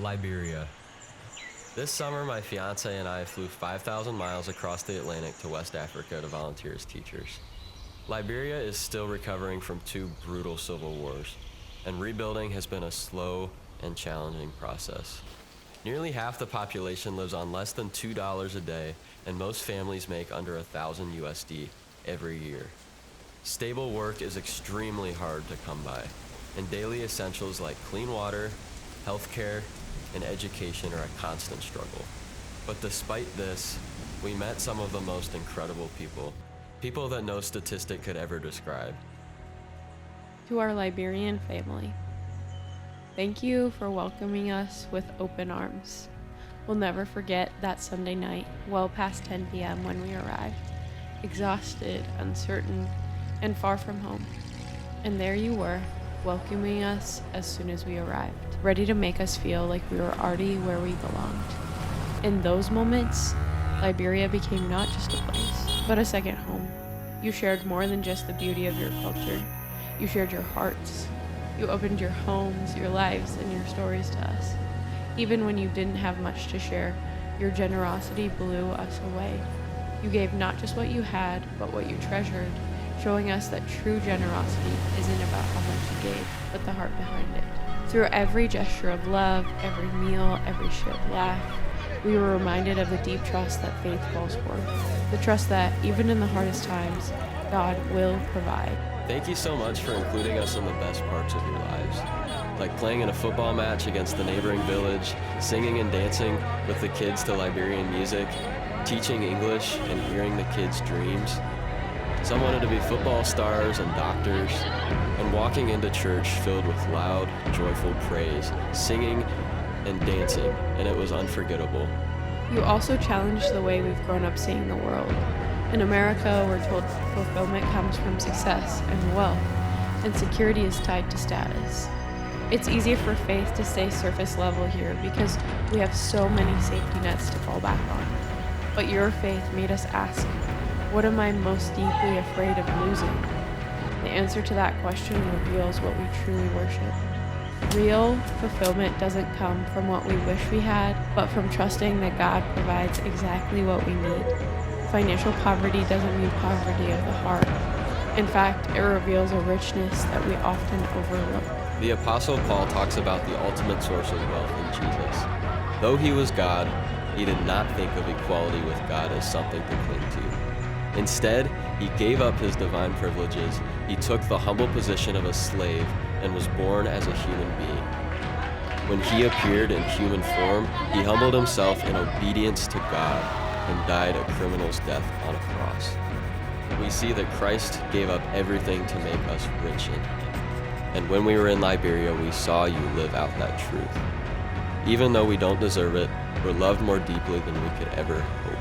Liberia. This summer, my fiancee and I flew 5,000 miles across the Atlantic to West Africa to volunteer as teachers. Liberia is still recovering from 2 brutal civil wars, and rebuilding has been a slow and challenging process. Nearly half the population lives on less than $2 a day, and most families make under 1,000 USD every year. Stable work is extremely hard to come by, and daily essentials like clean water, healthcare, and education are a constant struggle. But despite this, we met some of the most incredible people that no statistic could ever describe. To our Liberian family, thank you for welcoming us with open arms. We'll never forget that Sunday night, well past 10 p.m. when we arrived, exhausted, uncertain, and far from home. And there you were, welcoming us as soon as we arrived, ready to make us feel like we were already where we belonged. In those moments, Liberia became not just a place, but a second home. You shared more than just the beauty of your culture. You shared your hearts. You opened your homes, your lives, and your stories to us. Even when you didn't have much to share, your generosity blew us away. You gave not just what you had, but what you treasured, showing us that true generosity isn't about how much you gave, but the heart behind it. Through every gesture of love, every meal, every shared laugh, we were reminded of the deep trust that faith calls for. The trust that, even in the hardest times, God will provide. Thank you so much for including us in the best parts of your lives, like playing in a football match against the neighboring village, singing and dancing with the kids to Liberian music, teaching English and hearing the kids' dreams. Some wanted to be football stars and doctors, and walking into church filled with loud, joyful praise, singing and dancing, and it was unforgettable. You also challenged the way we've grown up seeing the world. In America, we're told fulfillment comes from success and wealth, and security is tied to status. It's easier for faith to stay surface level here because we have so many safety nets to fall back on. But your faith made us ask, what am I most deeply afraid of losing? The answer to that question reveals what we truly worship. Real fulfillment doesn't come from what we wish we had, but from trusting that God provides exactly what we need. Financial poverty doesn't mean poverty of the heart. In fact, it reveals a richness that we often overlook. The Apostle Paul talks about the ultimate source of wealth in Jesus. Though he was God, he did not think of equality with God as something to cling to. Instead, he gave up his divine privileges. He took the humble position of a slave and was born as a human being. When he appeared in human form, he humbled himself in obedience to God and died a criminal's death on a cross. We see that Christ gave up everything to make us rich in him. And when we were in Liberia, we saw you live out that truth. Even though we don't deserve it, we're loved more deeply than we could ever hope.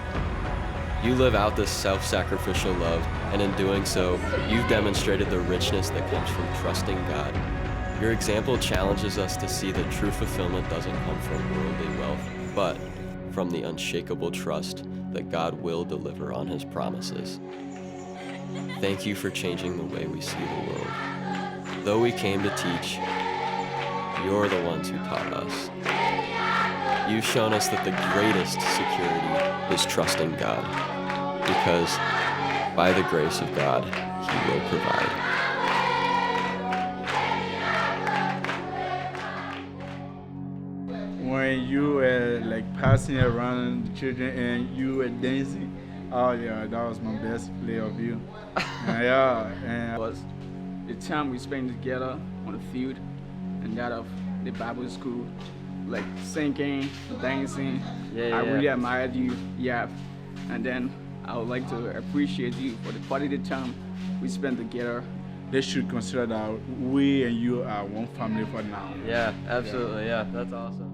You live out this self-sacrificial love, and in doing so, you've demonstrated the richness that comes from trusting God. Your example challenges us to see that true fulfillment doesn't come from worldly wealth, but from the unshakable trust that God will deliver on his promises. Thank you for changing the way we see the world. Though we came to teach, you're the ones who taught us. You've shown us that the greatest security is trusting God, because by the grace of God, he will provide. When you were like passing around the children and you were dancing, oh yeah, that was my best play of you. And Was the time we spent together on the field and that of the Bible school, like singing, dancing. I really admired you, and then I would like to appreciate you for the quality time we spent together. they should consider that we and you are one family for now. Yeah, absolutely. Yeah, that's awesome.